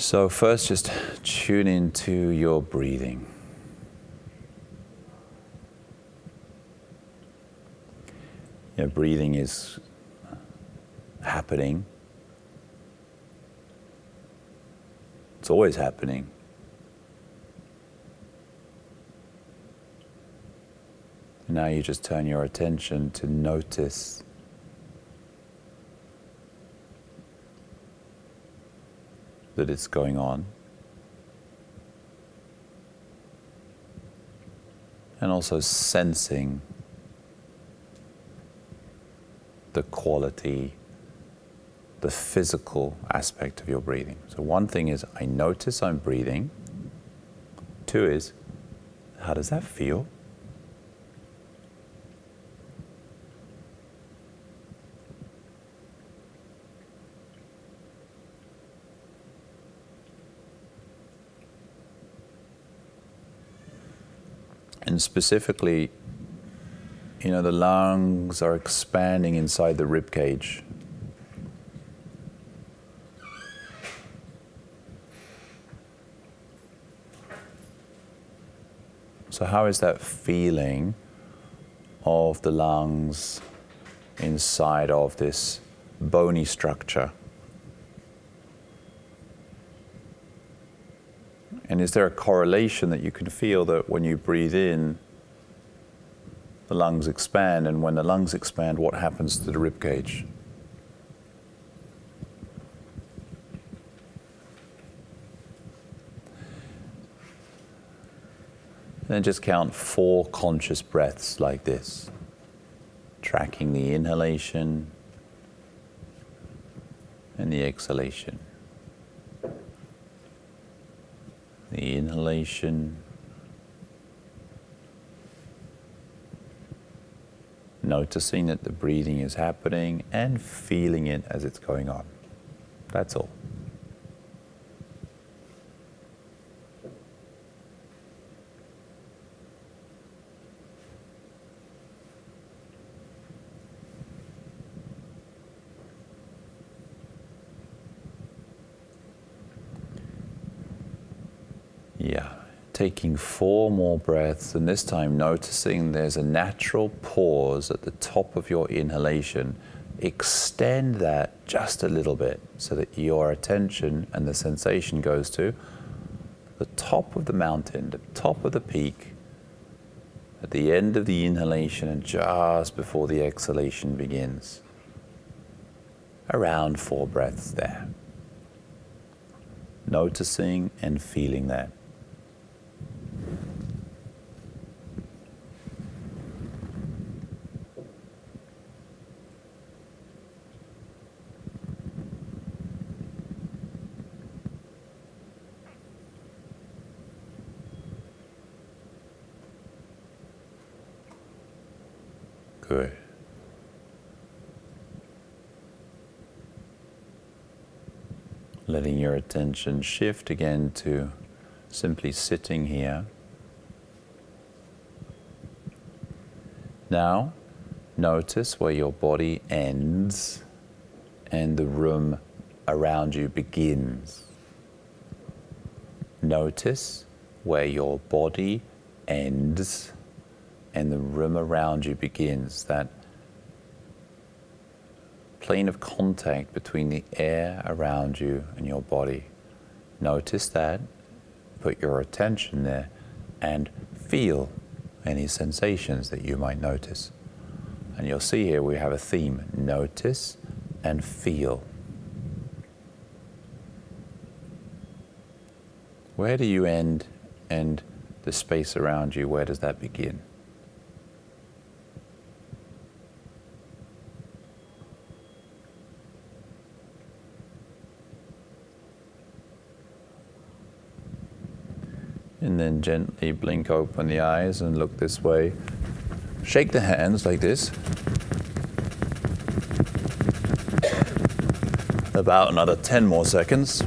So first, just tune into your breathing. Your breathing is happening. It's always happening. And now you just turn your attention to notice that it's going on. And also sensing the quality, the physical aspect of your breathing. So one thing is, I notice I'm breathing. Two is, how does that feel? And specifically, the lungs are expanding inside the rib cage. So how is that feeling of the lungs inside of this bony structure? And is there a correlation that you can feel that when you breathe in, the lungs expand, and when the lungs expand, what happens to the rib cage? Then just count 4 conscious breaths like this, tracking the inhalation and the exhalation. The inhalation, noticing that the breathing is happening and feeling it as it's going on. That's all. Yeah, taking 4 more breaths, and this time noticing there's a natural pause at the top of your inhalation. Extend that just a little bit so that your attention and the sensation goes to the top of the mountain, the top of the peak, at the end of the inhalation and just before the exhalation begins. Around 4 breaths there. Noticing and feeling that. Good. Letting your attention shift again to simply sitting here. Now, notice where your body ends and the room around you begins. Notice where your body ends and the room around you begins, that plane of contact between the air around you and your body. Notice that, put your attention there, and feel any sensations that you might notice. And you'll see here we have a theme: notice and feel. Where do you end, and the space around you, where does that begin? And then gently blink open the eyes and look this way. Shake the hands like this. About another 10 more seconds.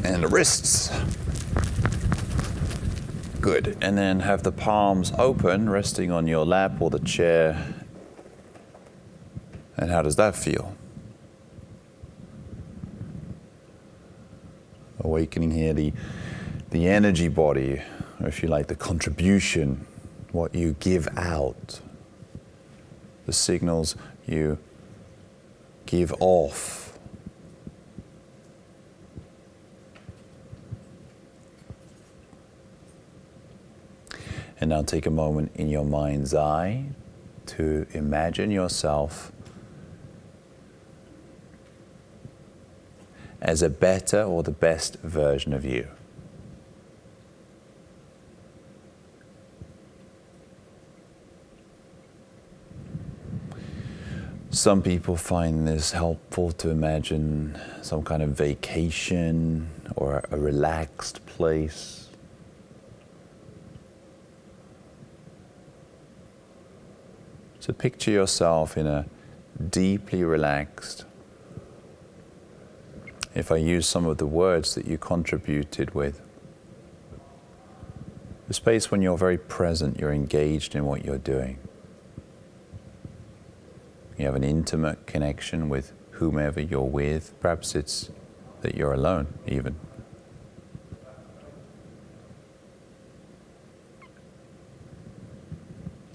And the wrists. Good. And then have the palms open, resting on your lap or the chair. And how does that feel? Awakening here, the energy body, or if you like, the contribution, what you give out, the signals you give off. And now take a moment in your mind's eye to imagine yourself as a better or the best version of you. Some people find this helpful to imagine some kind of vacation or a relaxed place. So picture yourself in a deeply relaxed, if I use some of the words that you contributed with, the space when you're very present, you're engaged in what you're doing. You have an intimate connection with whomever you're with. Perhaps it's that you're alone, even.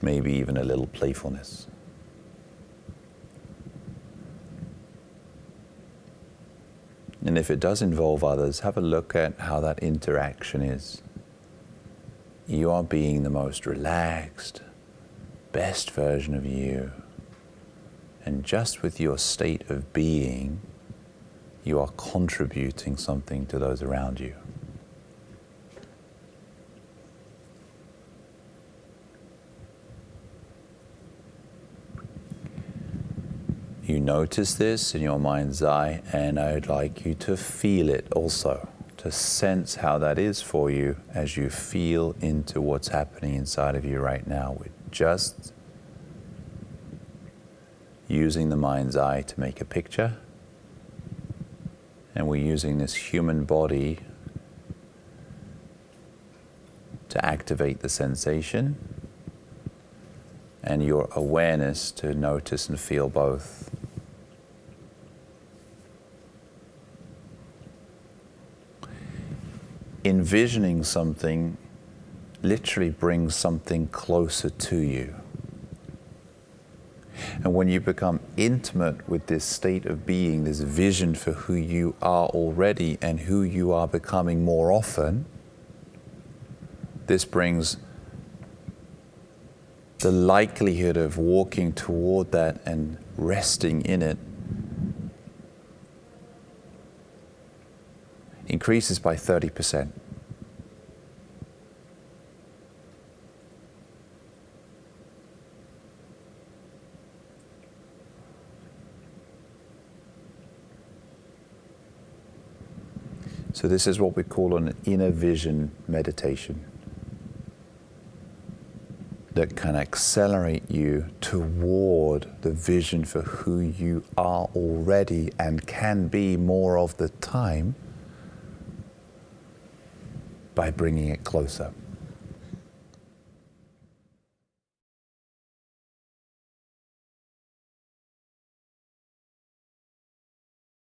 Maybe even a little playfulness. And if it does involve others, have a look at how that interaction is. You are being the most relaxed, best version of you. And just with your state of being, you are contributing something to those around you. You notice this in your mind's eye, and I'd like you to feel it also, to sense how that is for you as you feel into what's happening inside of you right now. With just using the mind's eye to make a picture, and we're using this human body to activate the sensation, and your awareness to notice and feel both. Envisioning something literally brings something closer to you. And when you become intimate with this state of being, this vision for who you are already and who you are becoming more often, this brings the likelihood of walking toward that and resting in it increases by 30%. So this is what we call an inner vision meditation that can accelerate you toward the vision for who you are already and can be more of the time by bringing it closer.